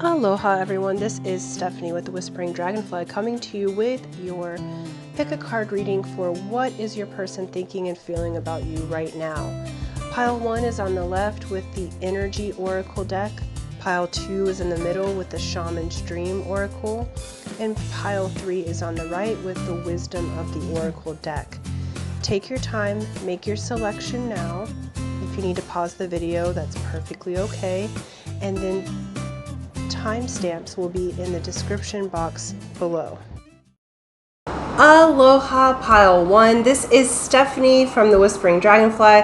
Aloha everyone, this is Stephanie with the Whispering Dragonfly coming to you with your pick a card reading for what is your person thinking and feeling about you right now. Pile 1 is on the left with the Energy Oracle deck, Pile 2 is in the middle with the Shaman's Dream Oracle, and Pile 3 is on the right with the Wisdom of the Oracle deck. Take your time, make your selection now. If you need to pause the video, that's perfectly okay. And then timestamps will be in the description box below. Aloha Pile 1. This is Stephanie from the Whispering Dragonfly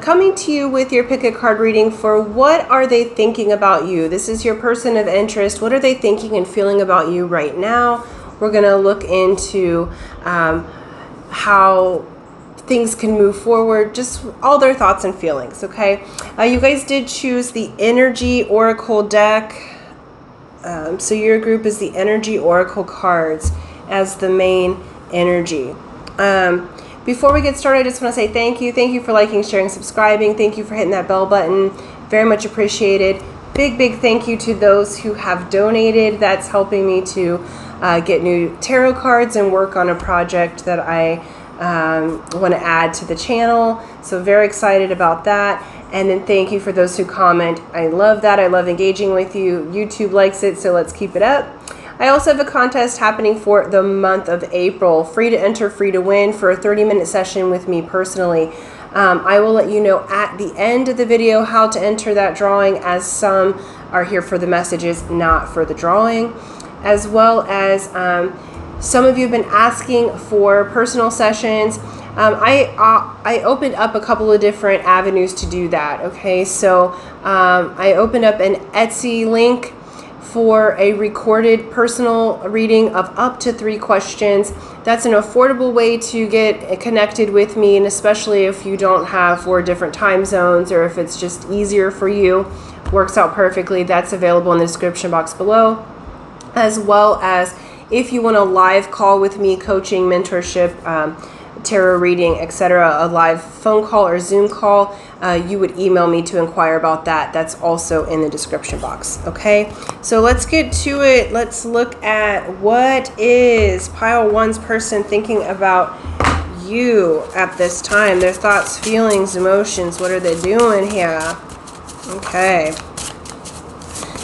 coming to you with your pick a card reading for what are they thinking about you. This is your person of interest. What are they thinking and feeling about you right now? We're going to look into how things can move forward, just all their thoughts and feelings, okay? You guys did choose the Energy Oracle deck. So your group is the Energy Oracle cards as the main energy. Before we get started, I just want to say thank you. Thank you for liking, sharing, subscribing. Thank you for hitting that bell button. Very much appreciated. Big thank you to those who have donated. That's helping me to get new tarot cards and work on a project that I want to add to the channel. So very excited about that. And then thank you for those who comment. I love that. I love engaging with you. YouTube likes it, so let's keep it up. I also have a contest happening for the month of April. Free to enter, free to win for a 30-minute session with me personally. I will let you know at the end of the video how to enter that drawing, as some are here for the messages, not for the drawing. As well as some of you have been asking for personal sessions. I opened up a couple of different avenues to do that, okay? So I opened up an Etsy link for a recorded personal reading of up to 3 questions. That's an affordable way to get connected with me, and especially if you don't have 4 different time zones, or if it's just easier for you, works out perfectly. That's available in the description box below. As well as if you want a live call with me, coaching, mentorship, tarot reading, etc., a live phone call or Zoom call, you would email me to inquire about that. That's also in the description box. Okay, so let's get to it. Let's look at what is Pile 1's person thinking about you at this time. Their thoughts, feelings, emotions. What are they doing here? Okay.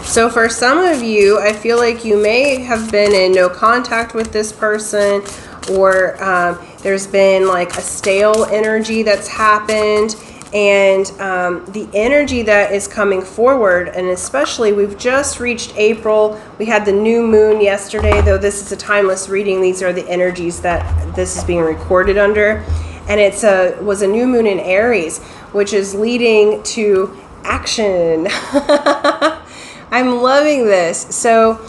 So for some of you, I feel like you may have been in no contact with this person, or there's been like a stale energy that's happened, and the energy that is coming forward, and especially we've just reached April. We had the new moon yesterday, though this is a timeless reading. These are the energies that this is being recorded under, and it was a new moon in Aries, which is leading to action. I'm loving this. So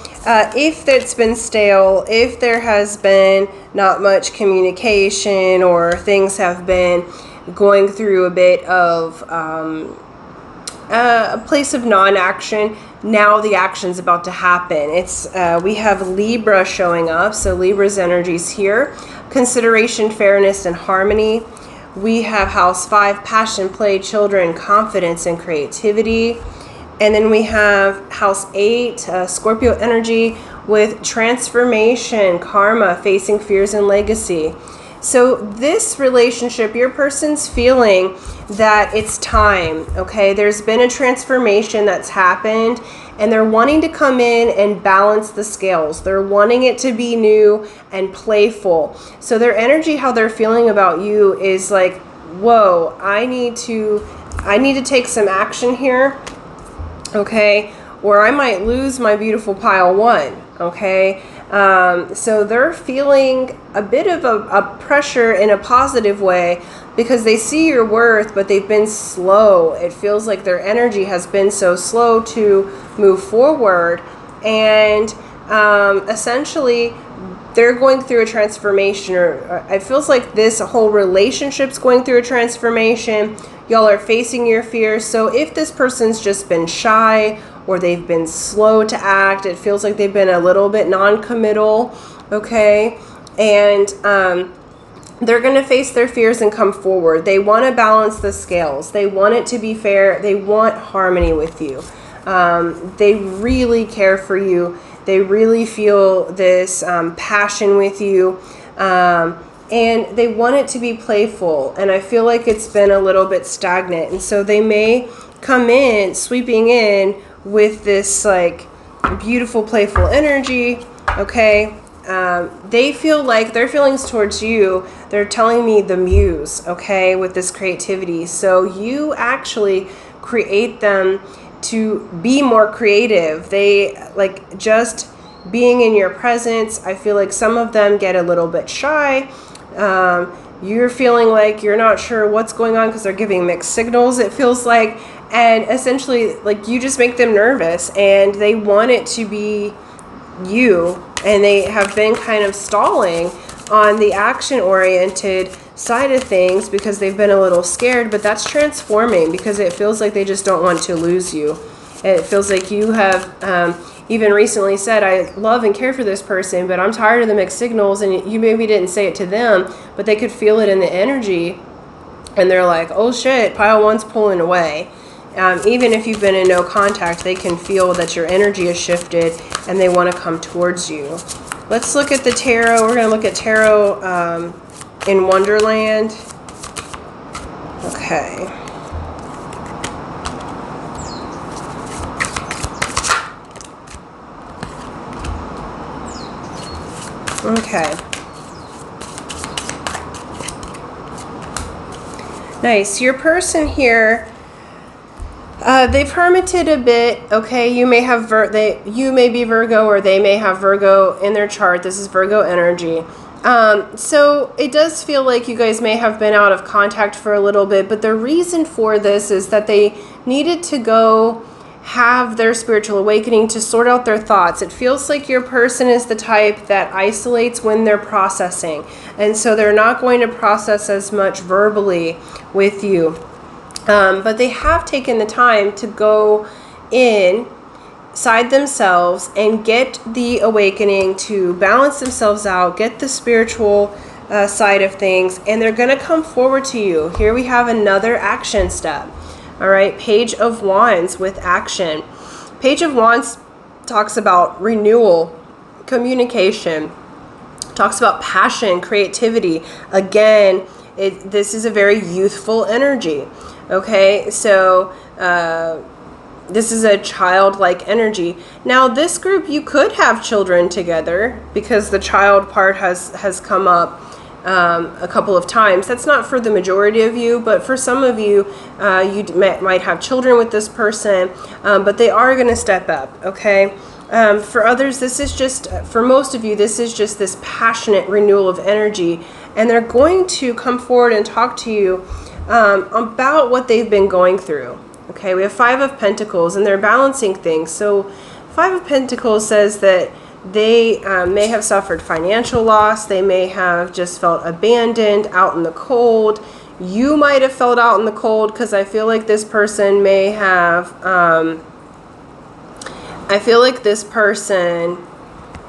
if it's been stale, if there has been not much communication, or things have been going through a bit of a place of non-action, now the action's about to happen. We have Libra showing up, so Libra's energy's here. Consideration, fairness, and harmony. We have House 5, passion, play, children, confidence, and creativity. And then we have House 8, Scorpio energy, with transformation, karma, facing fears, and legacy. So this relationship, your person's feeling that it's time, okay? There's been a transformation that's happened, and they're wanting to come in and balance the scales. They're wanting it to be new and playful. So their energy, how they're feeling about you is like, whoa, I need to take some action here. Okay, or I might lose my beautiful Pile 1, okay? So they're feeling a bit of a pressure in a positive way, because they see your worth, but they've been slow. It feels like their energy has been so slow to move forward, and essentially they're going through a transformation, or it feels like this whole relationship's going through a transformation. Y'all are facing your fears. So if this person's just been shy, or they've been slow to act, it feels like they've been a little bit non-committal, okay? And they're going to face their fears and come forward. They want to balance the scales. They want it to be fair. They want harmony with you. They really care for you. They really feel this passion with you. And they want it to be playful. And I feel like it's been a little bit stagnant. And so they may come in, sweeping in with this like beautiful, playful energy. Okay. They feel like their feelings towards you, they're telling me the muse, okay, with this creativity. So you actually create them to be more creative. They like just being in your presence. I feel like some of them get a little bit shy. You're feeling like you're not sure what's going on because they're giving mixed signals, it feels like. And essentially, like, you just make them nervous and they want it to be you. And they have been kind of stalling on the action-oriented side of things because they've been a little scared. But that's transforming because it feels like they just don't want to lose you. It feels like you have even recently said, I love and care for this person, but I'm tired of the mixed signals. And you maybe didn't say it to them, but they could feel it in the energy. And they're like, oh shit, pile one's pulling away. Even if you've been in no contact, they can feel that your energy has shifted and they want to come towards you. Let's look at the tarot. We're going to look at tarot in Wonderland. Okay. Okay. Nice. Your person here, they've hermited a bit. Okay, you may have you may be Virgo, or they may have Virgo in their chart. This is Virgo energy. So it does feel like you guys may have been out of contact for a little bit, but the reason for this is that they needed to go have their spiritual awakening to sort out their thoughts. It feels like your person is the type that isolates when they're processing, and so they're not going to process as much verbally with you. But they have taken the time to go inside themselves and get the awakening, to balance themselves out, get the spiritual side of things, and they're going to come forward to you. Here we have another action step. All right, Page of Wands with action. Page of Wands talks about renewal, communication, talks about passion, creativity. Again, this is a very youthful energy. Okay, so this is a childlike energy. Now, this group, you could have children together because the child part has come up a couple of times. That's not for the majority of you, but for some of you, you might have children with this person, but they are going to step up, okay? For others, this is just, for most of you, this is just this passionate renewal of energy, and they're going to come forward and talk to you about what they've been going through. Okay, we have Five of Pentacles, and they're balancing things. So Five of Pentacles says that they may have suffered financial loss. They may have just felt abandoned, out in the cold. You might have felt out in the cold because I feel like this person may have, I feel like this person,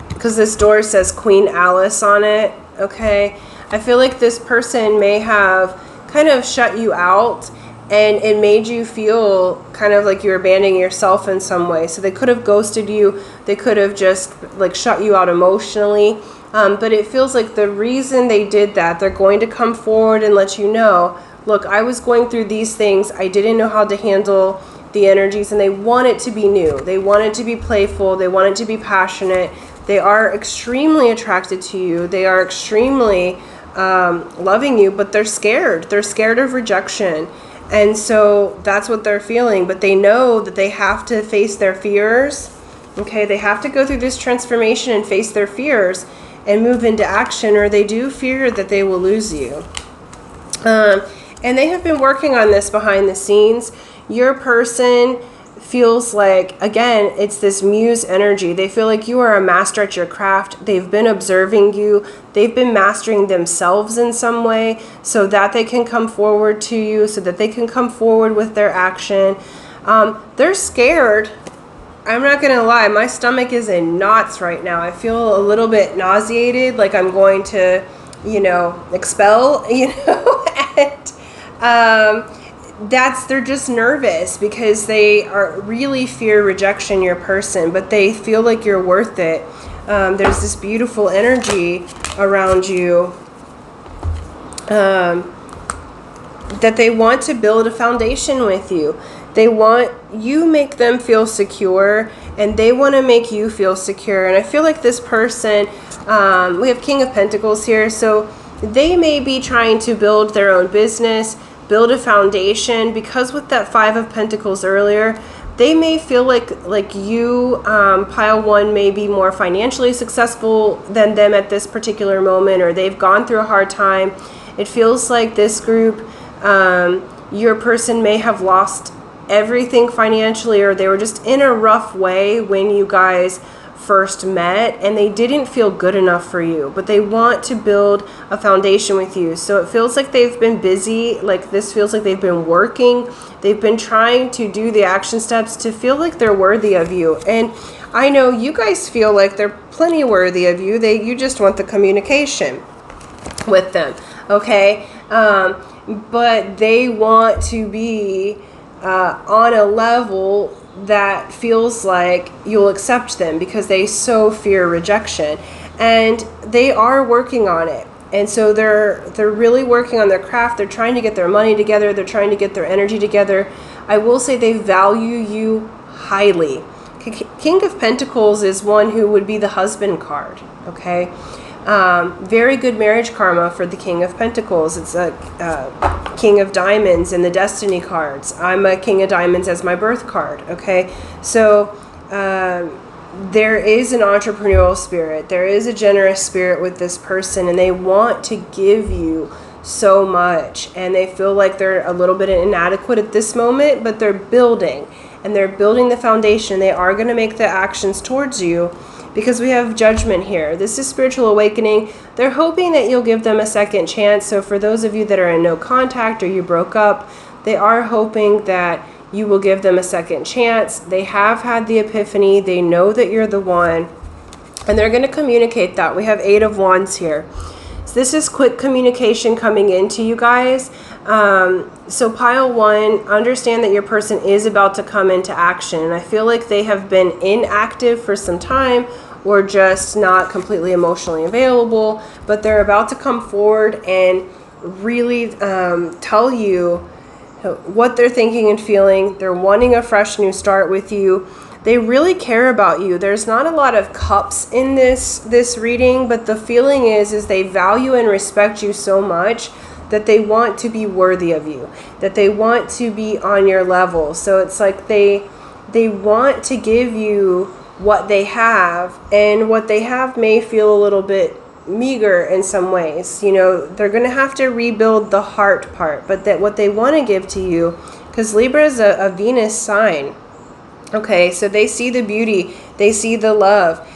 because this door says Queen Alice on it, okay? I feel like this person may have kind of shut you out, and it made you feel kind of like you're abandoning yourself in some way. So they could have ghosted you. They could have just like shut you out emotionally. But it feels like the reason they did that, they're going to come forward and let you know, look, I was going through these things. I didn't know how to handle the energies, and they want it to be new. They want it to be playful. They want it to be passionate. They are extremely attracted to you. They are extremely loving you, but they're scared. They're scared of rejection. And so that's what they're feeling, but they know that they have to face their fears. Okay, they have to go through this transformation and face their fears and move into action, or they do fear that they will lose you. And they have been working on this behind the scenes. Your person feels like, again, it's this muse energy. They feel like you are a master at your craft. They've been observing you. They've been mastering themselves in some way so that they can come forward to you, so that they can come forward with their action. They're scared. I'm not going to lie. My stomach is in knots right now. I feel a little bit nauseated, like I'm going to, expel, and they're just nervous because they are really fear rejection, your person, but they feel like you're worth it. There's this beautiful energy around you that they want to build a foundation with you. They want you make them feel secure, and they want to make you feel secure. And I feel like this person, we have King of Pentacles here, so they may be trying to build their own business, build a foundation, because with that Five of Pentacles earlier, they may feel like you, pile one, may be more financially successful than them at this particular moment, or they've gone through a hard time. It feels like this group, your person may have lost everything financially, or they were just in a rough way when you guys first met, and they didn't feel good enough for you, but they want to build a foundation with you. So it feels like they've been busy, like this feels like they've been working, they've been trying to do the action steps to feel like they're worthy of you. And I know you guys feel like they're plenty worthy of you. You just want the communication with them, okay? But they want to be on a level that feels like you'll accept them, because they so fear rejection, and they are working on it. And so they're really working on their craft. They're trying to get their money together. They're trying to get their energy together. I will say they value you highly. King of Pentacles is one who would be the husband card, okay? Very good marriage karma for the King of Pentacles. It's a King of Diamonds in the Destiny cards. I'm a King of Diamonds as my birth card, okay? So there is an entrepreneurial spirit. There is a generous spirit with this person, and they want to give you so much, and they feel like they're a little bit inadequate at this moment, but they're building, and they're building the foundation. They are going to make the actions towards you, because we have Judgment here. This is spiritual awakening. They're hoping that you'll give them a second chance. So for those of you that are in no contact or you broke up, they are hoping that you will give them a second chance. They have had the epiphany. They know that you're the one, and they're going to communicate that. We have Eight of Wands here. So this is quick communication coming into you guys. So pile one, understand that your person is about to come into action. And I feel like they have been inactive for some time, or just not completely emotionally available, but they're about to come forward and really tell you what they're thinking and feeling. They're wanting a fresh new start with you. They really care about you. There's not a lot of cups in this reading, but the feeling is they value and respect you so much that they want to be worthy of you, that they want to be on your level. So it's like they want to give you what they have, and what they have may feel a little bit meager in some ways. You know, they're going to have to rebuild the heart part, but that what they want to give to you, because Libra is a Venus sign. Okay, so they see the beauty, they see the love.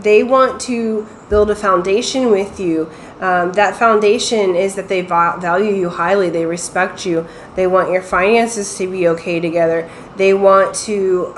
They want to build a foundation with you. That foundation is that they value you highly. They respect you. They want your finances to be okay together. They want to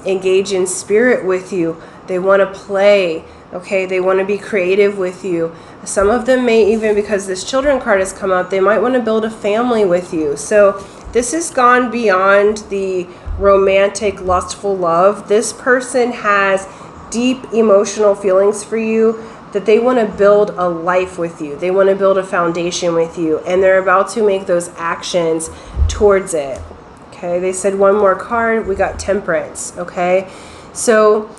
engage in spirit with you. They want to play. Okay, they want to be creative with you. Some of them may even, because this children card has come up, they might want to build a family with you. So this has gone beyond the romantic, lustful love. This person has deep emotional feelings for you, that they want to build a life with you. They want to build a foundation with you, and they're about to make those actions towards it. Okay, they said one more card. We got Temperance. Okay, so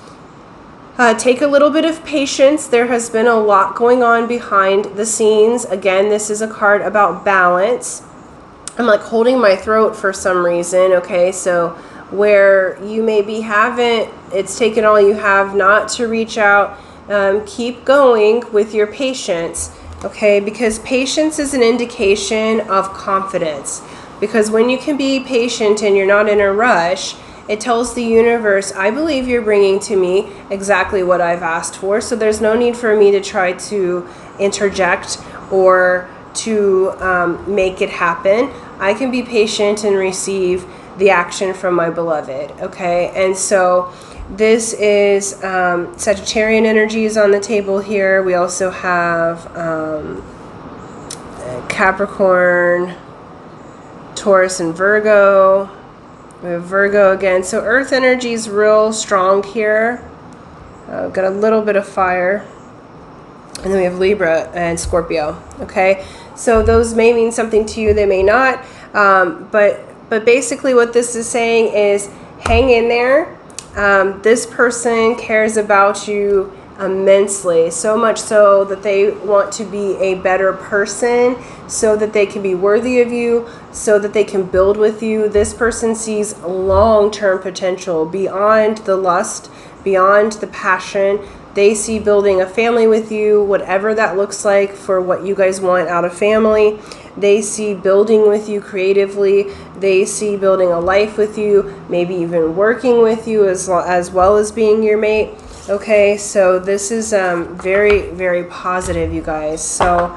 take a little bit of patience. There has been a lot going on behind the scenes. Again, this is a card about balance. I'm like holding my throat for some reason. Okay, so where you maybe it's taken all you have not to reach out. Keep going with your patience, okay? Because patience is an indication of confidence. Because when you can be patient and you're not in a rush, it tells the universe, I believe you're bringing to me exactly what I've asked for. So there's no need for me to try to interject or to make it happen. I can be patient and receive the action from my beloved, okay? And so this is Sagittarian energies on the table here. We also have Capricorn, Taurus and Virgo. We have Virgo again. So earth energy is real strong here. Got a little bit of fire. And then we have Libra and Scorpio. Okay, so those may mean something to you. They may not. But basically what this is saying is hang in there. This person cares about you immensely, so much so that they want to be a better person so that they can be worthy of you, so that they can build with you. This person sees long-term potential beyond the lust, beyond the passion. They see building a family with you, whatever that looks like for what you guys want out of family. They see building with you creatively. They see building a life with you, maybe even working with you as well as being your mate. Okay, so this is very, very positive, you guys. So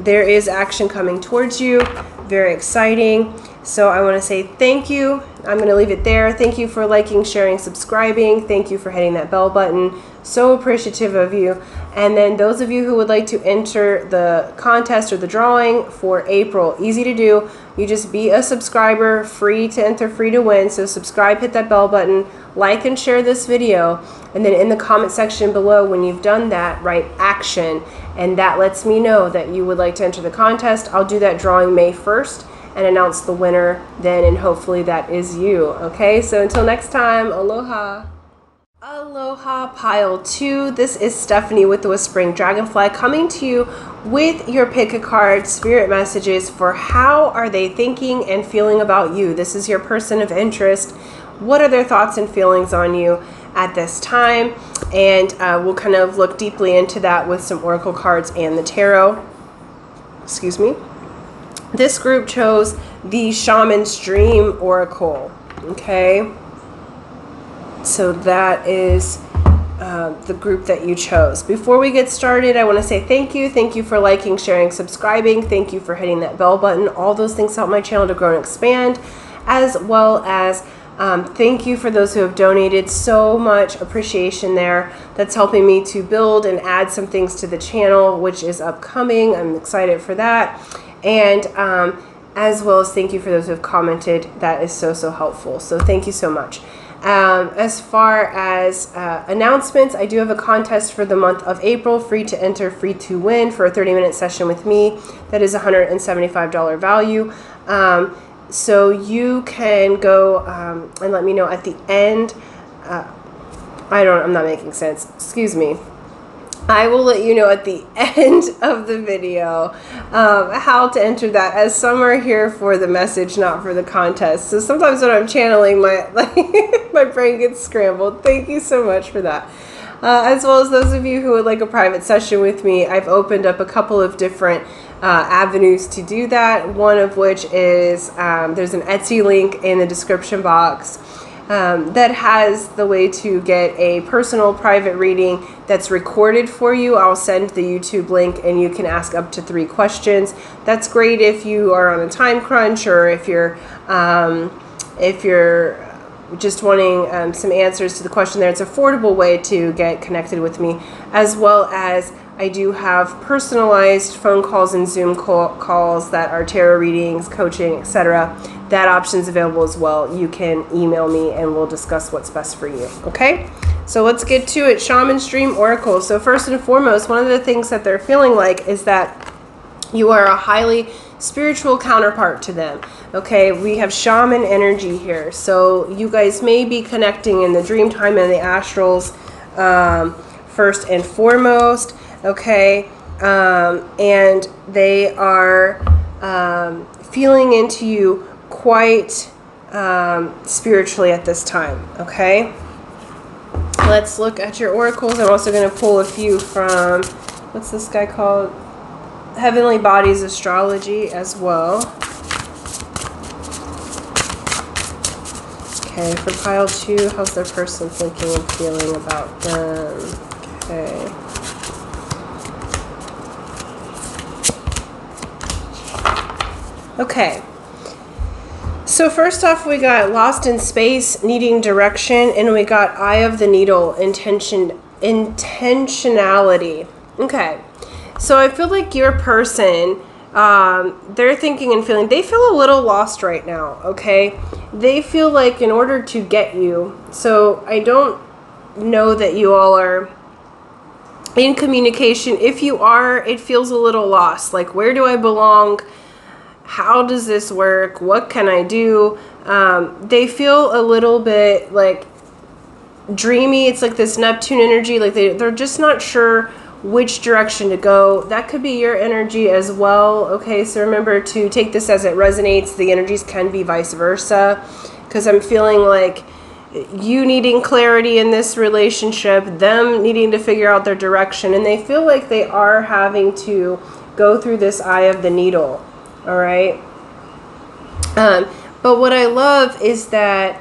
there is action coming towards you. Very exciting. So I want to say thank you. I'm going to leave it there. Thank you for liking, sharing, subscribing. Thank you for hitting that bell button. So appreciative of you. And then those of you who would like to enter the contest or the drawing for April, easy to do. You just be a subscriber, free to enter, free to win. So subscribe, hit that bell button, like and share this video. And then in the comment section below, when you've done that, write action. And that lets me know that you would like to enter the contest. I'll do that drawing May 1st. And announce the winner then, and hopefully that is you. Okay, so until next time, aloha. Aloha pile 2. This is Stephanie with the Whispering Dragonfly coming to you with your pick a card spirit messages for how are they thinking and feeling about you. This is your person of interest. What are their thoughts and feelings on you at this time? And we'll kind of look deeply into that with some oracle cards and the tarot. Excuse me. This group chose the Shaman's Dream Oracle, okay? So that is the group that you chose. Before we get started, I want to say thank you. Thank you for liking, sharing, subscribing. Thank you for hitting that bell button. All those things help my channel to grow and expand, as well as thank you for those who have donated. So much appreciation there. That's helping me to build and add some things to the channel, which is upcoming. I'm excited for that. And as well as thank you for those who have commented. That is so helpful. So thank you so much. As far as announcements, I do have a contest for the month of April, free to enter, free to win, for a 30-minute session with me. That is $175 value. So you can go and let me know at the end. I'm not making sense. Excuse me. I will let you know at the end of the video how to enter that, as some are here for the message, not for the contest. So sometimes when I'm channeling, my brain gets scrambled. Thank you so much for that. As well as those of you who would like a private session with me, I've opened up a couple of different avenues to do that. One of which is there's an Etsy link in the description box that has the way to get a personal private reading that's recorded for you. I'll send the YouTube link and you can ask up to 3 questions. That's great if you are on a time crunch, or if you're just wanting some answers to the question there. It's an affordable way to get connected with me, as well as I do have personalized phone calls and Zoom calls that are tarot readings, coaching, etc. That option's available as well. You can email me and we'll discuss what's best for you. Okay? So let's get to it. Shaman's Dream Oracle. So first and foremost, one of the things that they're feeling like is that you are a highly spiritual counterpart to them. Okay, we have shaman energy here. So you guys may be connecting in the dream time and the astrals first and foremost. Okay, and they are feeling into you quite spiritually at this time. Okay, let's look at your oracles. I'm also going to pull a few from, what's this guy called? Heavenly Bodies Astrology as well. Okay, for pile 2, how's their person thinking and feeling about them? Okay. Okay, so first off, we got lost in space, needing direction, and we got eye of the needle, intentionality. Okay, so I feel like your person they're thinking and feeling, they feel a little lost right now, okay? They feel like in order to get you, so I don't know that you all are in communication. If you are, it feels a little lost. Like, where do I belong? How does this work? What can I do? They feel a little bit like dreamy. It's like this Neptune energy. Like they're just not sure which direction to go. That could be your energy as well. Okay, so remember to take this as it resonates. The energies can be vice versa, because I'm feeling like you needing clarity in this relationship, them needing to figure out their direction, and they feel like they are having to go through this eye of the needle. All right. But what I love is that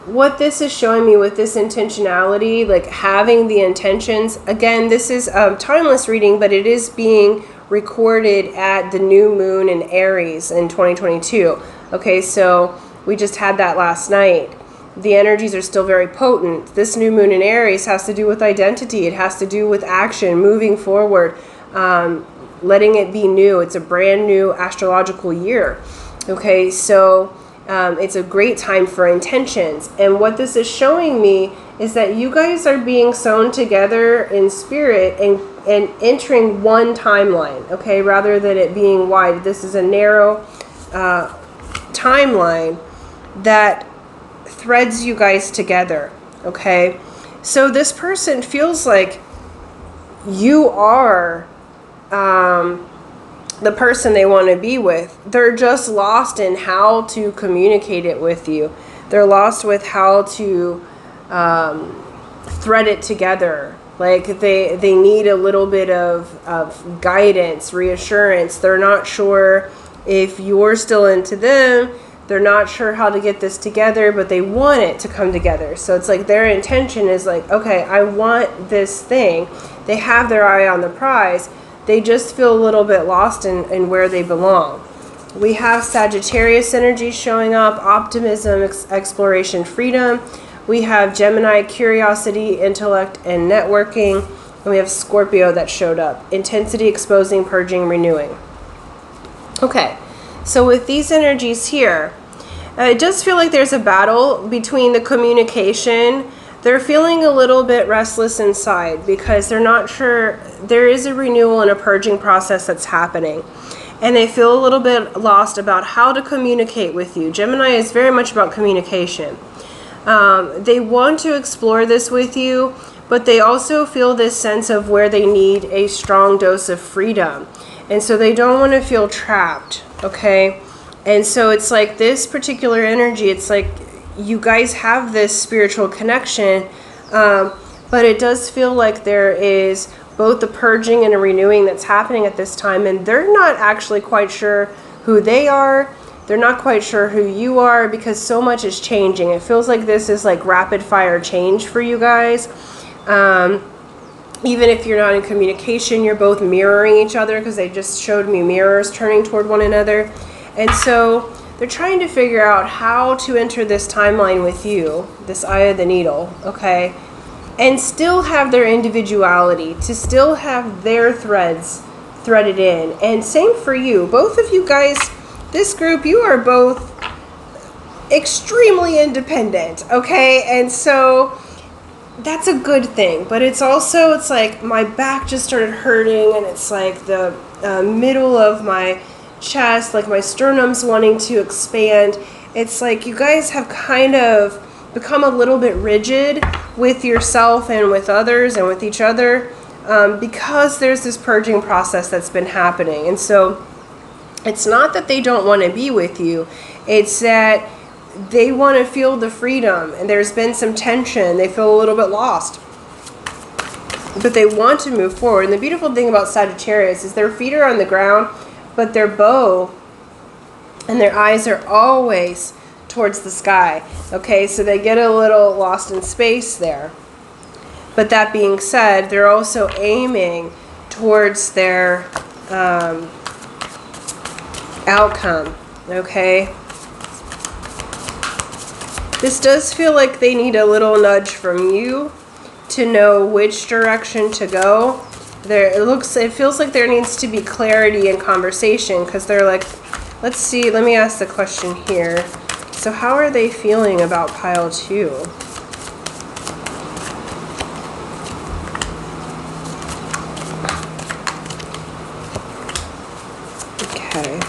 what this is showing me with this intentionality, like having the intentions, again, this is a timeless reading, but it is being recorded at the new moon in Aries in 2022. Okay, so we just had that last night. The energies are still very potent. This new moon in Aries has to do with identity. It has to do with action, moving forward, letting it be new. It's a brand new astrological year. Okay, so it's a great time for intentions. And what this is showing me is that you guys are being sewn together in spirit and entering one timeline, okay, rather than it being wide. This is a narrow timeline that threads you guys together, okay? So this person feels like you are the person they want to be with. They're just lost in how to communicate it with you. They're lost with how to thread it together. Like they need a little bit of guidance, reassurance. They're not sure if you're still into them. They're not sure how to get this together, but they want it to come together. So it's like their intention is like, okay, I want this thing. They have their eye on the prize. They just feel a little bit lost in where they belong. We have Sagittarius energy showing up, optimism, exploration, freedom. We have Gemini, curiosity, intellect, and networking. And we have Scorpio that showed up, intensity, exposing, purging, renewing. Okay, so with these energies here, it does feel like there's a battle between the communication. They're feeling a little bit restless inside because they're not sure. There is a renewal and a purging process that's happening. And they feel a little bit lost about how to communicate with you. Gemini is very much about communication. They want to explore this with you, but they also feel this sense of where they need a strong dose of freedom. And so they don't want to feel trapped, okay? And so it's like this particular energy, it's like you guys have this spiritual connection, but it does feel like there is both the purging and a renewing that's happening at this time, and they're not actually quite sure who they are. They're not quite sure who you are because so much is changing. It feels like this is like rapid fire change for you guys. Even if you're not in communication, you're both mirroring each other because they just showed me mirrors turning toward one another. And so they're trying to figure out how to enter this timeline with you, this eye of the needle, okay? And still have their individuality, to still have their threads threaded in. And same for you. Both of you guys, this group, you are both extremely independent, okay? And so that's a good thing. But it's also, it's like my back just started hurting, and it's like the middle of my chest, like my sternum's wanting to expand. It's like you guys have kind of become a little bit rigid with yourself and with others and with each other because there's this purging process that's been happening. And so it's not that they don't want to be with you, it's that they want to feel the freedom, and there's been some tension. They feel a little bit lost, but they want to move forward. And the beautiful thing about Sagittarius is their feet are on the ground, but their bow and their eyes are always towards the sky. Okay, so they get a little lost in space there. But that being said, they're also aiming towards their outcome. Okay, this does feel like they need a little nudge from you to know which direction to go. It feels like there needs to be clarity in conversation, because they're like, let's see, let me ask the question here. So how are they feeling about pile 2? Okay.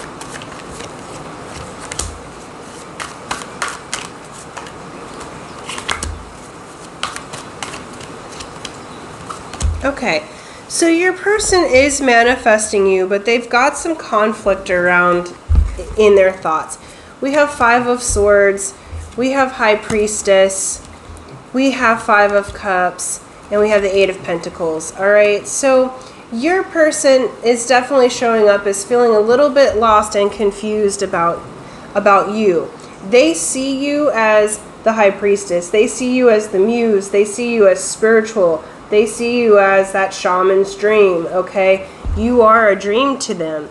Okay, so your person is manifesting you, but they've got some conflict around in their thoughts. We have 5 of Swords, we have High Priestess, we have 5 of Cups, and we have the 8 of Pentacles. All right, so your person is definitely showing up as feeling a little bit lost and confused about you. They see you as the High Priestess. They see you as the Muse. They see you as spiritual. They see you as that shaman's dream, okay? You are a dream to them.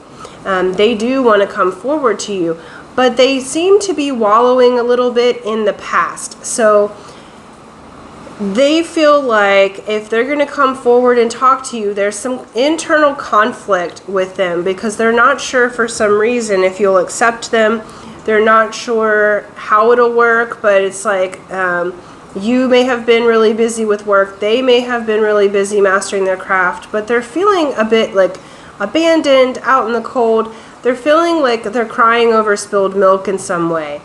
They do want to come forward to you, but they seem to be wallowing a little bit in the past. So they feel like if they're going to come forward and talk to you, there's some internal conflict with them, because they're not sure for some reason if you'll accept them. They're not sure how it'll work, but it's like you may have been really busy with work. They may have been really busy mastering their craft, but they're feeling a bit like abandoned, out in the cold. They're feeling like they're crying over spilled milk in some way,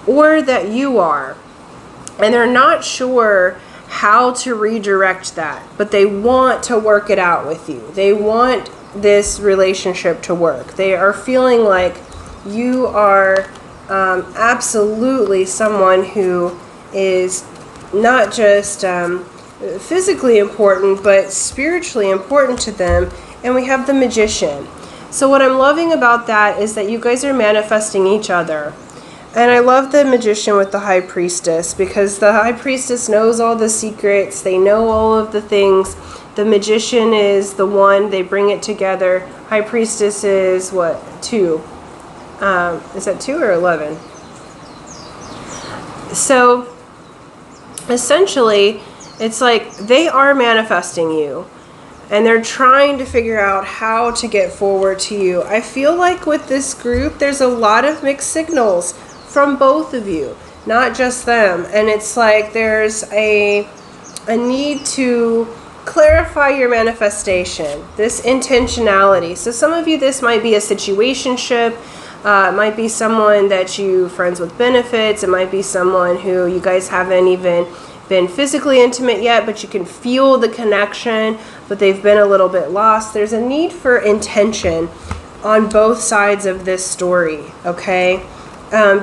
or that you are. And they're not sure how to redirect that, but they want to work it out with you. They want this relationship to work. They are feeling like you are absolutely someone who is not just physically important, but spiritually important to them. And we have the Magician. So what I'm loving about that is that you guys are manifesting each other. And I love the Magician with the High Priestess, because the High Priestess knows all the secrets. They know all of the things. The Magician is the one. They bring it together. High Priestess is what? 2. Is that 2 or 11? So essentially, it's like they are manifesting you, and they're trying to figure out how to get forward to you. I feel like with this group, there's a lot of mixed signals from both of you, not just them. And it's like there's a need to clarify your manifestation, this intentionality. So some of you, this might be a situationship. It might be someone that you friends with benefits. It might be someone who you guys haven't even been physically intimate yet, but you can feel the connection, but they've been a little bit lost. There's a need for intention on both sides of this story, okay?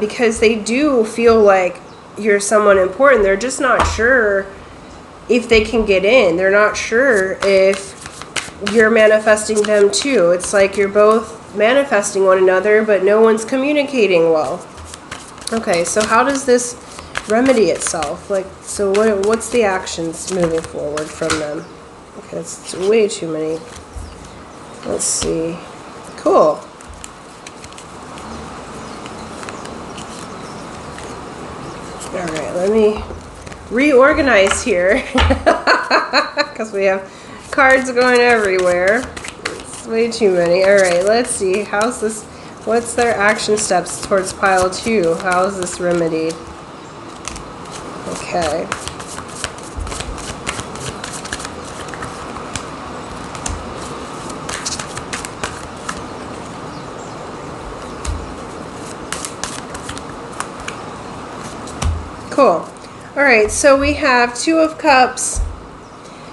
Because they do feel like you're someone important. They're just not sure if they can get in. They're not sure if you're manifesting them too. It's like you're both manifesting one another, but no one's communicating well. Okay, so how does this remedy itself? Like, so what's the actions moving forward from them? Okay, that's way too many. Let's see. Cool. All right, let me reorganize here, because we have cards going everywhere. It's way too many. All right, let's see. How's this? What's their action steps towards pile 2? How is this remedied? Okay. Cool. All right, so we have 2 of Cups.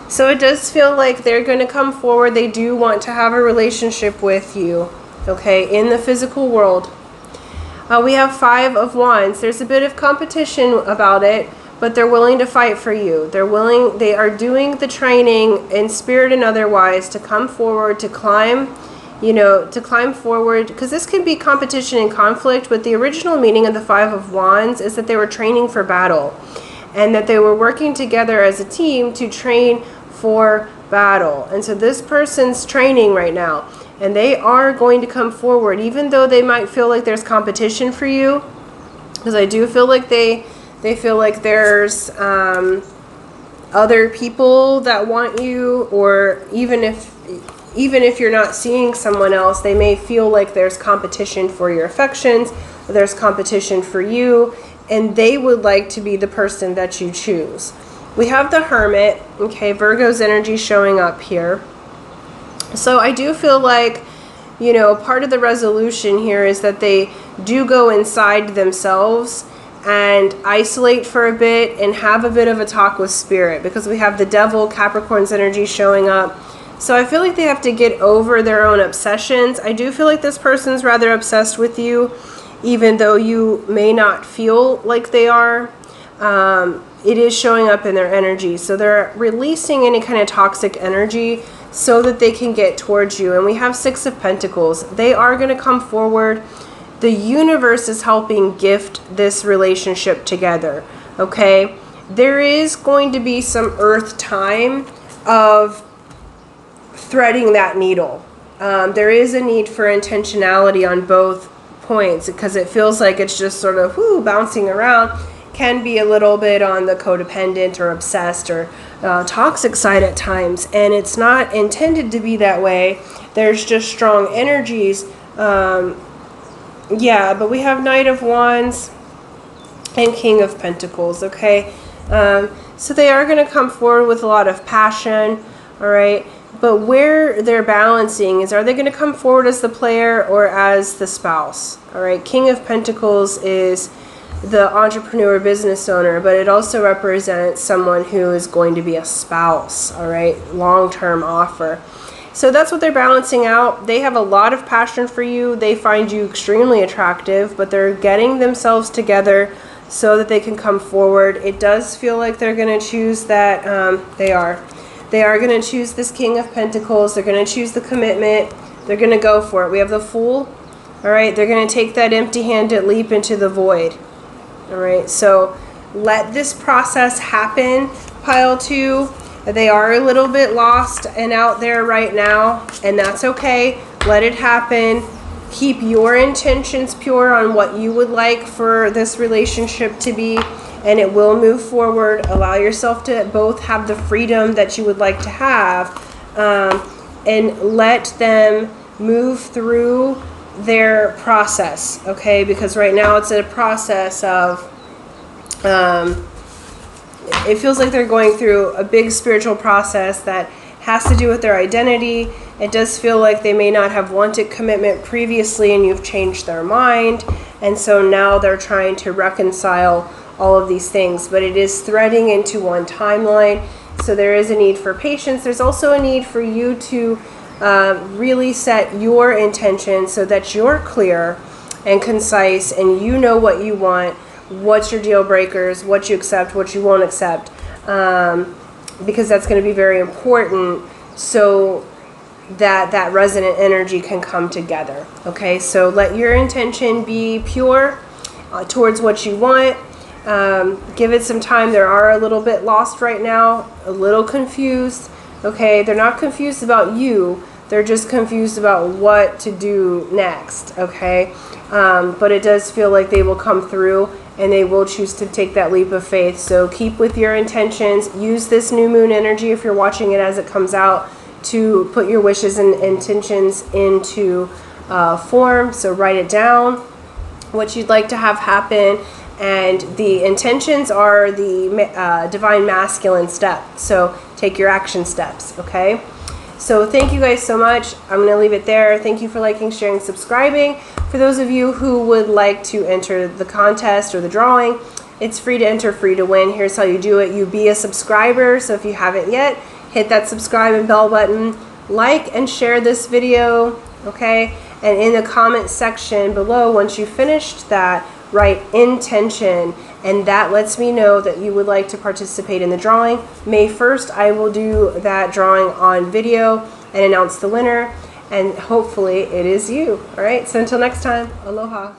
So it does feel like they're going to come forward. They do want to have a relationship with you, okay, in the physical world. We have 5 of Wands. There's a bit of competition about it, but they're willing to fight for you. They are doing the training in spirit and otherwise to come forward, to climb, to climb forward, because this can be competition and conflict, but the original meaning of the 5 of Wands is that they were training for battle, and that they were working together as a team to train for battle. And so this person's training right now, and they are going to come forward, even though they might feel like there's competition for you, because I do feel like they feel like there's other people that want you, or even if even if you're not seeing someone else, they may feel like there's competition for your affections, there's competition for you, and they would like to be the person that you choose. We have the Hermit, okay, Virgo's energy showing up here. So I do feel like, you know, part of the resolution here is that they do go inside themselves and isolate for a bit and have a bit of a talk with spirit, because we have the Devil, Capricorn's energy showing up. So I feel like they have to get over their own obsessions. I do feel like this person's rather obsessed with you, even though you may not feel like they are. It is showing up in their energy. So they're releasing any kind of toxic energy so that they can get towards you. And we have Six of Pentacles. They are going to come forward. The universe is helping gift this relationship together, okay? There is going to be some earth time of threading that needle. There is a need for intentionality on both points, because it feels like it's just sort of bouncing around. Can be a little bit on the codependent or obsessed or toxic side at times, and it's not intended to be that way. There's just strong energies. Yeah, but we have Knight of Wands and King of Pentacles, okay? So they are going to come forward with a lot of passion, all right? But where they're balancing is, are they going to come forward as the player or as the spouse, all right? King of Pentacles is the entrepreneur, business owner, but it also represents someone who is going to be a spouse, all right? Long-term offer. So that's what they're balancing out. They have a lot of passion for you. They find you extremely attractive, but they're getting themselves together so that they can come forward. It does feel like they're going to choose that. They are going to choose this King of Pentacles. They're going to choose the commitment. They're going to go for it. We have the Fool. All right. They're going to take that empty-handed leap into the void. All right. So let this process happen, Pile 2. They are a little bit lost and out there right now, and that's okay. Let it happen. Keep your intentions pure on what you would like for this relationship to be, and it will move forward. Allow yourself to both have the freedom that you would like to have, and let them move through their process, okay? Because right now it's a process of... it feels like they're going through a big spiritual process that has to do with their identity. It does feel like they may not have wanted commitment previously and you've changed their mind. And so now they're trying to reconcile all of these things. But it is threading into one timeline. So there is a need for patience. There's also a need for you to really set your intention so that you're clear and concise and you know what you want. What's your deal breakers, what you accept, what you won't accept, because that's going to be very important so that that resonant energy can come together, okay? So let your intention be pure towards what you want. Give it some time. They are a little bit lost right now, a little confused, okay? They're not confused about you. They're just confused about what to do next, okay? But it does feel like they will come through and they will choose to take that leap of faith. So keep with your intentions. Use this new moon energy if you're watching it as it comes out to put your wishes and intentions into form. So write it down, what you'd like to have happen. And the intentions are the divine masculine step. So take your action steps, okay? So thank you guys so much. I'm going to leave it there. Thank you for liking, sharing, subscribing. For those of you who would like to enter the contest or the drawing, it's free to enter, free to win. Here's how you do it. You be a subscriber. So if you haven't yet, hit that subscribe and bell button. Like and share this video, okay? And in the comment section below, once you've finished that, write intention. And that lets me know that you would like to participate in the drawing. May 1st, I will do that drawing on video and announce the winner. And hopefully it is you. All right, so until next time, aloha.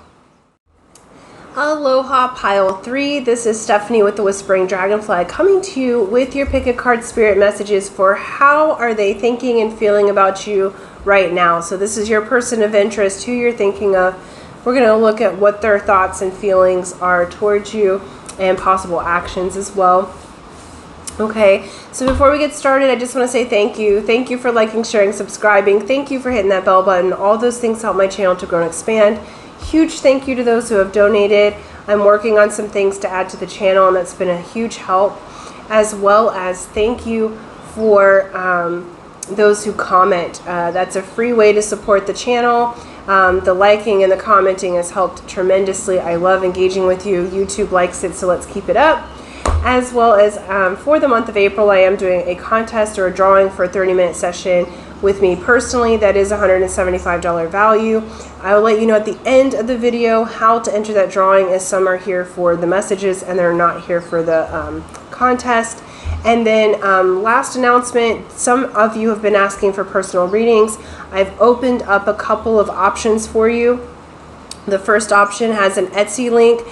Aloha, Pile 3. This is Stephanie with the Whispering Dragonfly coming to you with your pick a card spirit messages for how are they thinking and feeling about you right now. So this is your person of interest, who you're thinking of. We're going to look at what their thoughts and feelings are towards you and possible actions as well. Okay, so before we get started, I just want to say thank you. Thank you for liking, sharing, subscribing. Thank you for hitting that bell button. All those things help my channel to grow and expand. Huge thank you to those who have donated. I'm working on some things to add to the channel, and that's been a huge help. As well as thank you for those who comment. That's a free way to support the channel. The liking and the commenting has helped tremendously. I love engaging with you. YouTube likes it, so let's keep it up. As well as for the month of April, I am doing a contest or a drawing for a 30-minute session with me personally. That is $175 value. I will let you know at the end of the video how to enter that drawing, as some are here for the messages and they're not here for the contest. And then last announcement, some of you have been asking for personal readings. I've opened up a couple of options for you. The first option has an Etsy link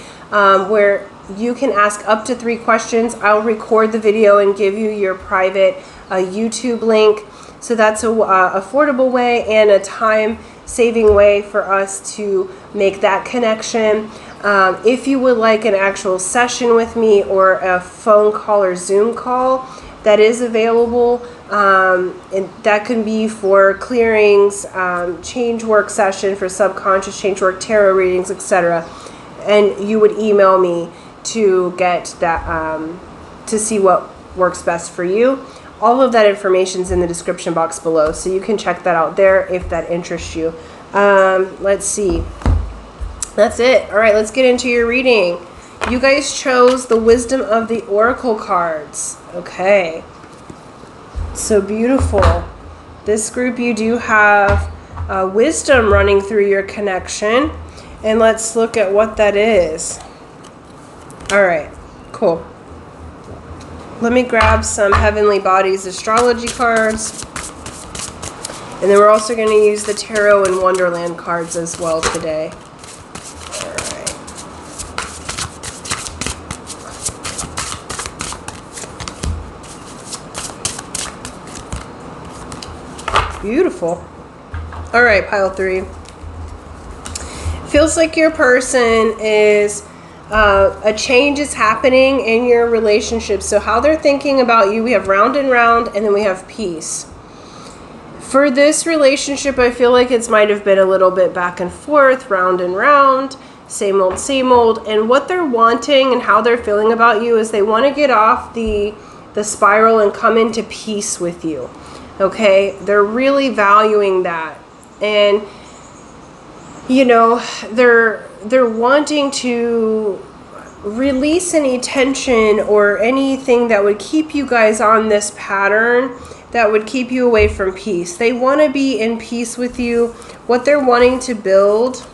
where you can ask up to 3 questions. I'll record the video and give you your private YouTube link. So that's a affordable way and a time-saving way for us to make that connection. If you would like an actual session with me or a phone call or Zoom call, that is available. And that can be for clearings, change work session, for subconscious change work, tarot readings, etc. And you would email me to get that, to see what works best for you. All of that information is in the description box below, so you can check that out there if that interests you. Let's see. That's it. All right, let's get into your reading. You guys chose the Wisdom of the Oracle cards. Okay. So beautiful. This group, you do have wisdom running through your connection. And let's look at what that is. All right, cool. Let me grab some Heavenly Bodies astrology cards. And then we're also going to use the Tarot and Wonderland cards as well today. All right. Beautiful. All right, pile 3. Feels like your person is... a change is happening in your relationship. So how they're thinking about you, we have round and round, and then we have peace. For this relationship, I feel like it might have been a little bit back and forth, round and round, same old, same old. And what they're wanting and how they're feeling about you is they want to get off the spiral and come into peace with you. Okay? They're really valuing that. And, you know, they're wanting to release any tension or anything that would keep you guys on this pattern, that would keep you away from peace. They want to be in peace with you. What they're wanting to build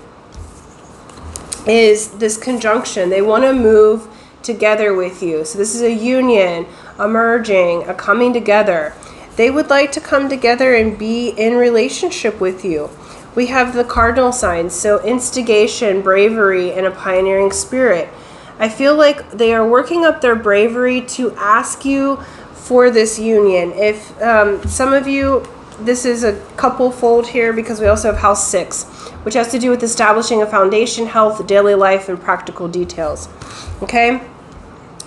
is this conjunction. They want to move together with you. So this is a union, a merging, a coming together. They would like to come together and be in relationship with you. We have the cardinal signs, so instigation, bravery, and a pioneering spirit. I feel like they are working up their bravery to ask you for this union. If some of you, this is a couple fold here because we also have house 6, which has to do with establishing a foundation, health, daily life, and practical details. Okay?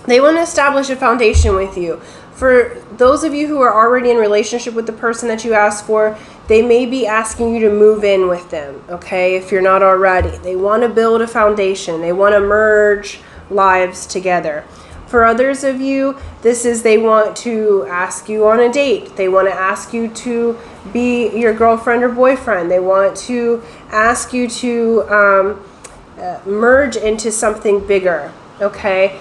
They want to establish a foundation with you. For those of you who are already in relationship with the person that you asked for, they may be asking you to move in with them, okay, if you're not already. They want to build a foundation. They want to merge lives together. For others of you, this is they want to ask you on a date. They want to ask you to be your girlfriend or boyfriend. They want to ask you to merge into something bigger. Okay,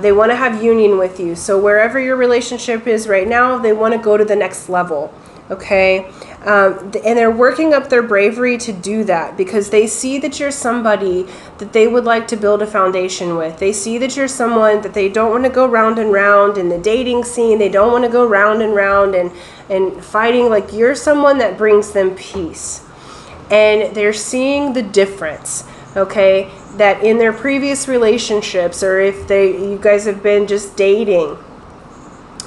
they want to have union with you. So wherever your relationship is right now, they want to go to the next level. Okay, and they're working up their bravery to do that because they see that you're somebody that they would like to build a foundation with. They see that you're someone that they don't want to go round and round in the dating scene. They don't want to go round and round and fighting. Like, you're someone that brings them peace. And they're seeing the difference, okay, that in their previous relationships, or if you guys have been just dating,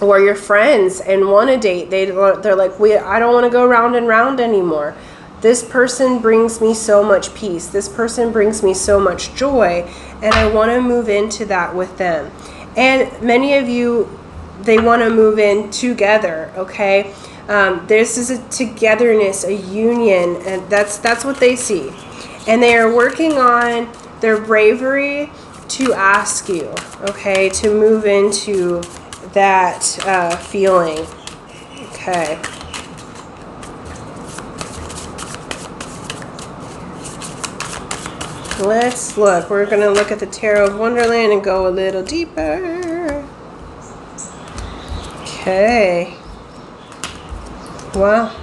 or you're friends and want to date, they're like, I don't want to go round and round anymore. This person brings me so much peace. This person brings me so much joy, and I want to move into that with them. And many of you they want to move in together, okay? This is a togetherness, a union, and that's what they see. And they are working on their bravery to ask you, okay, to move into that feeling. Okay. Let's look. We're going to look at the Tarot of Wonderland and go a little deeper. Okay. Wow.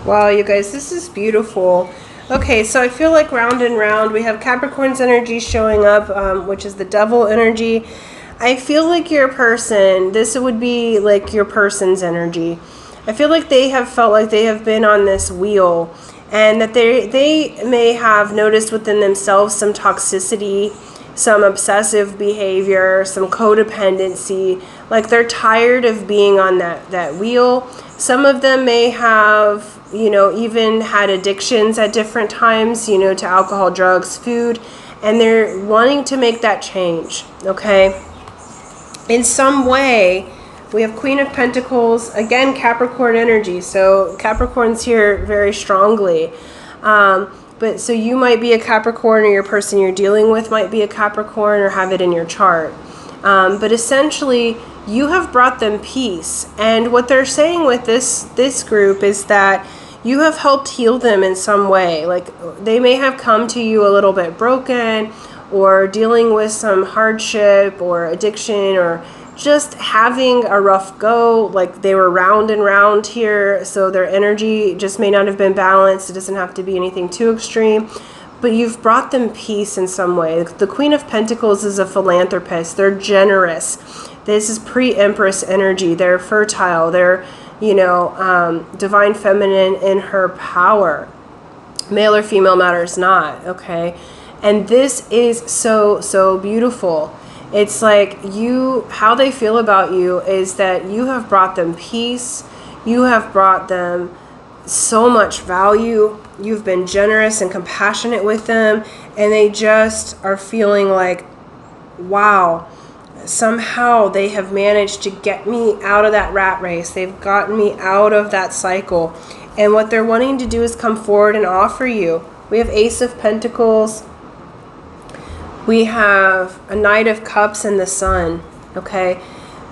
Wow, you guys, this is beautiful. Okay, so I feel like round and round, we have Capricorn's energy showing up, which is the devil energy. I feel like your person, this would be like your person's energy. I feel like they have felt like they have been on this wheel, and that they may have noticed within themselves some toxicity, some obsessive behavior, some codependency. Like they're tired of being on that wheel. Some of them may have, you know, even had addictions at different times, you know, to alcohol, drugs, food, and they're wanting to make that change, okay? In some way, we have Queen of Pentacles, again, Capricorn energy, so Capricorn's here very strongly. But so you might be a Capricorn, or your person you're dealing with might be a Capricorn, or have it in your chart. But essentially, you have brought them peace. And what they're saying with this group is that you have helped heal them in some way. Like they may have come to you a little bit broken, or dealing with some hardship or addiction, or just having a rough go. Like they were round and round here, so their energy just may not have been balanced. It doesn't have to be anything too extreme. But you've brought them peace in some way. The Queen of Pentacles is a philanthropist. They're generous. This is pre-Empress energy. They're fertile. They're, you know, divine feminine in her power. Male or female matters not, okay? And this is so, so beautiful. It's like how they feel about you is that you have brought them peace. You have brought them so much value. You've been generous and compassionate with them, and they just are feeling like, wow, somehow they have managed to get me out of that rat race. They've gotten me out of that cycle. And what they're wanting to do is come forward and offer you. We have Ace of Pentacles. We have a Knight of Cups and the Sun, okay?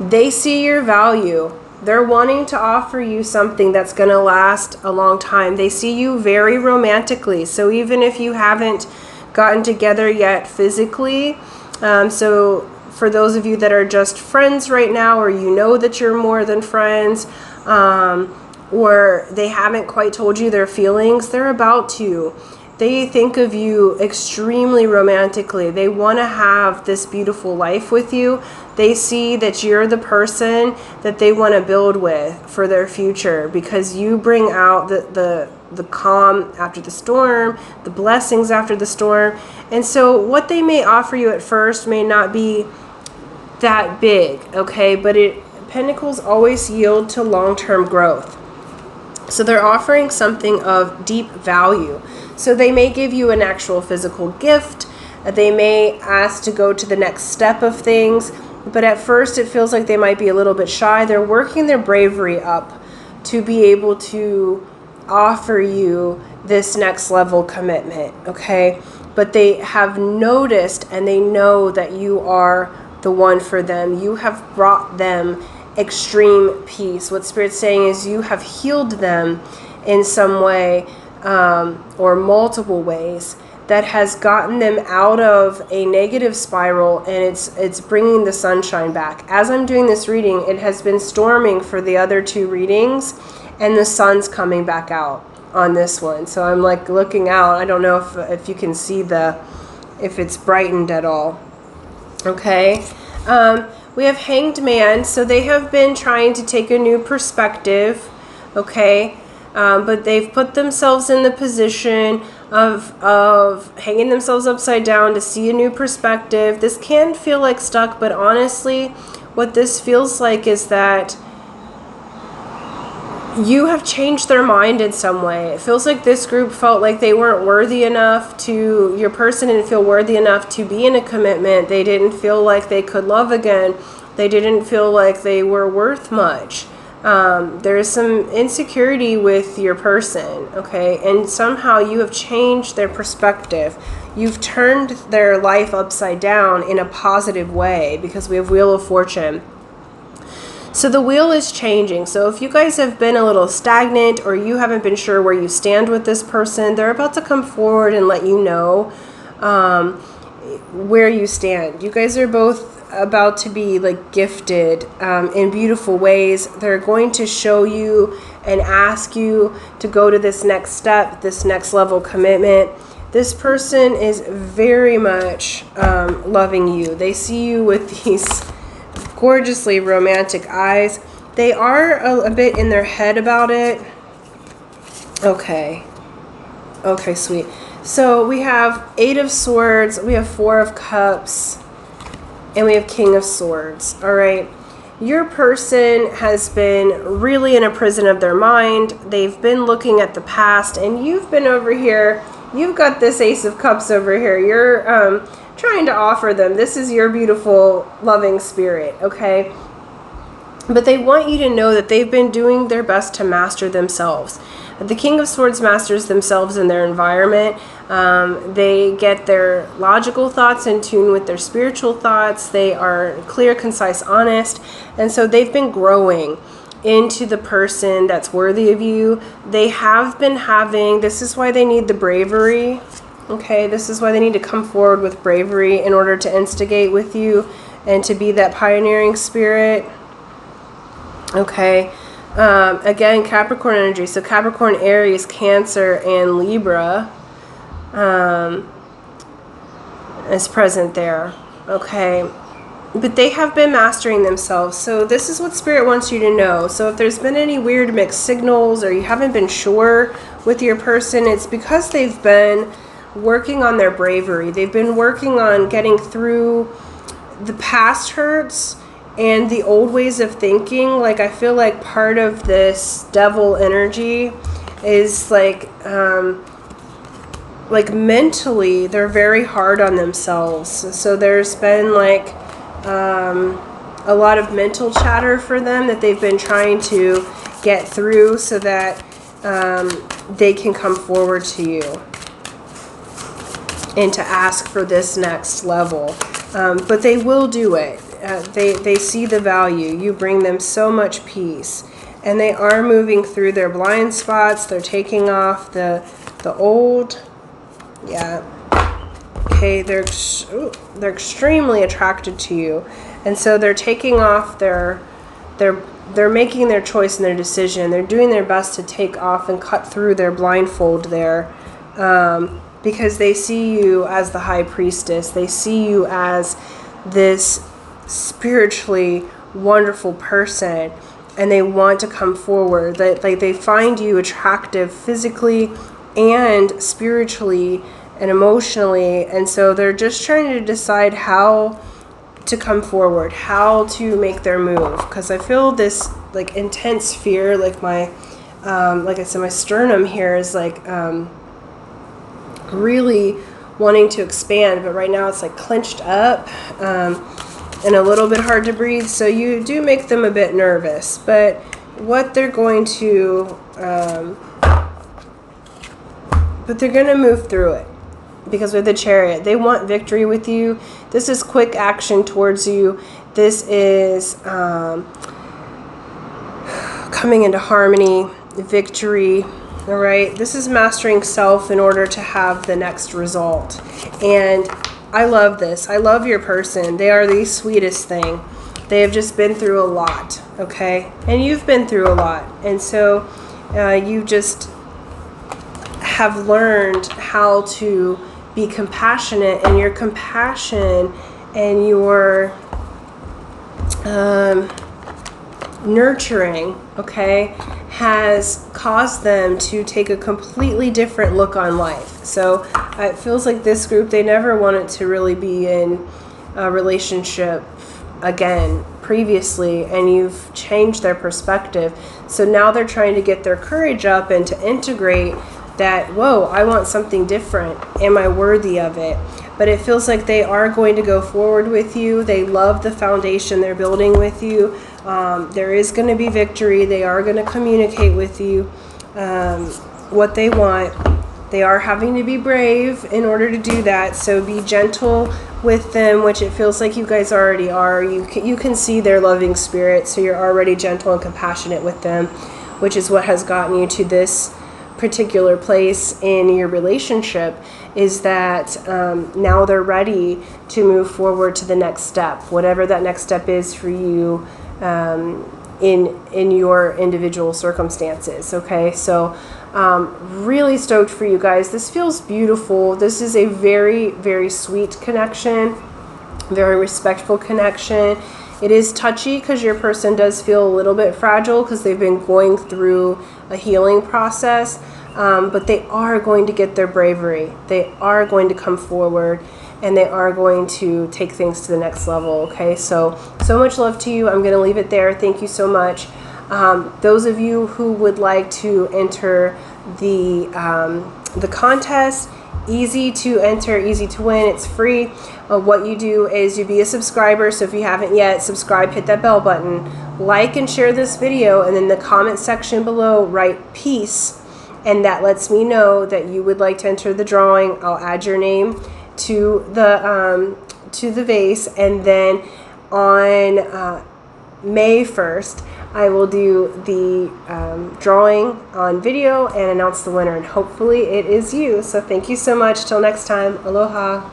They see your value. They're wanting to offer you something that's going to last a long time. They see you very romantically. So even if you haven't gotten together yet physically, so for those of you that are just friends right now, or you know that you're more than friends, or they haven't quite told you their feelings, they're about to. They think of you extremely romantically. They want to have this beautiful life with you. They see that you're the person that they want to build with for their future, because you bring out the calm after the storm, the blessings after the storm. And so what they may offer you at first may not be that big, okay? But Pentacles always yield to long-term growth. So they're offering something of deep value. So they may give you an actual physical gift. They may ask to go to the next step of things. But at first it feels like they might be a little bit shy. They're working their bravery up to be able to offer you this next level commitment, okay? But they have noticed and they know that you are the one for them. You have brought them extreme peace. What Spirit's saying is you have healed them in some way, or multiple ways, that has gotten them out of a negative spiral, and it's bringing the sunshine back. As I'm doing this reading, it has been storming for the other two readings, and the sun's coming back out on this one. So I'm like looking out. I don't know if you can see if it's brightened at all. Okay. We have Hanged Man. So they have been trying to take a new perspective. Okay. But they've put themselves in the position of hanging themselves upside down to see a new perspective. This can feel like stuck, but honestly, what this feels like is that you have changed their mind in some way. It feels like this group felt like they weren't worthy enough to, your person didn't feel worthy enough to be in a commitment. They didn't feel like they could love again. They didn't feel like they were worth much. There's some insecurity with your person, okay? And somehow you have changed their perspective. You've turned their life upside down in a positive way, because we have Wheel of Fortune. So the wheel is changing. So if you guys have been a little stagnant, or you haven't been sure where you stand with this person, they're about to come forward and let you know where you stand. You guys are both about to be like gifted in beautiful ways. They're going to show you and ask you to go to this next step, this next level commitment. This person is very much loving you. They see you with these gorgeously romantic eyes. They are a bit in their head about it. Okay, sweet. So we have 8 of Swords, we have 4 of Cups, and we have King of Swords. All right. Your person has been really in a prison of their mind. They've been looking at the past, and you've been over here. You've got this Ace of Cups over here. You're trying to offer them. This is your beautiful, loving spirit, okay? But they want you to know that they've been doing their best to master themselves. The King of Swords masters themselves in their environment. They get their logical thoughts in tune with their spiritual thoughts. They are clear, concise, honest. And so they've been growing into the person that's worthy of you. They have been having, this is why they need the bravery. Okay, this is why they need to come forward with bravery in order to instigate with you and to be that pioneering spirit. Okay. Again, Capricorn energy. So Capricorn, Aries, Cancer, and Libra is present there. Okay. But they have been mastering themselves. So this is what Spirit wants you to know. So if there's been any weird mixed signals, or you haven't been sure with your person, it's because they've been working on their bravery. They've been working on getting through the past hurts and the old ways of thinking. Like, I feel like part of this devil energy is like mentally, they're very hard on themselves. So there's been like a lot of mental chatter for them that they've been trying to get through so that they can come forward to you and to ask for this next level. But they will do it. They see the value. You bring them so much peace. And they are moving through their blind spots. They're taking off the old. Yeah. Okay, they're extremely attracted to you. And so they're taking off they're making their choice and their decision. They're doing their best to take off and cut through their blindfold there. Because they see you as the high priestess. They see you as this spiritually wonderful person, and they want to come forward. That they find you attractive physically and spiritually and emotionally, and so they're just trying to decide how to come forward, how to make their move. Because I feel this like intense fear, like my like I said, my sternum here is like really wanting to expand, but right now it's like clenched up and a little bit hard to breathe. So you do make them a bit nervous, but what they're going to but they're going to move through it, because with the Chariot, they want victory with you. This is quick action towards you. This is coming into harmony, victory. All right, this is mastering self in order to have the next result. And I love this. I love your person. They are the sweetest thing. They have just been through a lot, okay? And you've been through a lot. And so you just have learned how to be compassionate, and your compassion and your nurturing, okay, has caused them to take a completely different look on life. So it feels like this group, they never wanted to really be in a relationship again previously, and you've changed their perspective. So now they're trying to get their courage up and to integrate that, whoa, I want something different. Am I worthy of it? But it feels like they are going to go forward with you. They love the foundation they're building with you. There is going to be victory. They are going to communicate with you what they want. They are having to be brave in order to do that. So be gentle with them, which it feels like you guys already are. You can see their loving spirit, so you're already gentle and compassionate with them, which is what has gotten you to this particular place in your relationship, is that now they're ready to move forward to the next step, whatever that next step is for you in your individual circumstances. Okay, so really stoked for you guys. This feels beautiful. This is a very, very sweet connection, very respectful connection. It is touchy because your person does feel a little bit fragile because they've been going through a healing process, but they are going to get their bravery. They are going to come forward, and they are going to take things to the next level. Okay, so much love to you. I'm going to leave it there. Thank you so much. Those of you who would like to enter the contest, easy to enter, easy to win. It's free. What you do is you be a subscriber. So if you haven't yet, subscribe, hit that bell button, like and share this video, and in the comment section below write peace, and that lets me know that you would like to enter the drawing. I'll add your name to the vase, and then on May 1st I will do the drawing on video and announce the winner, and hopefully it is you. So thank you so much. Till next time, aloha.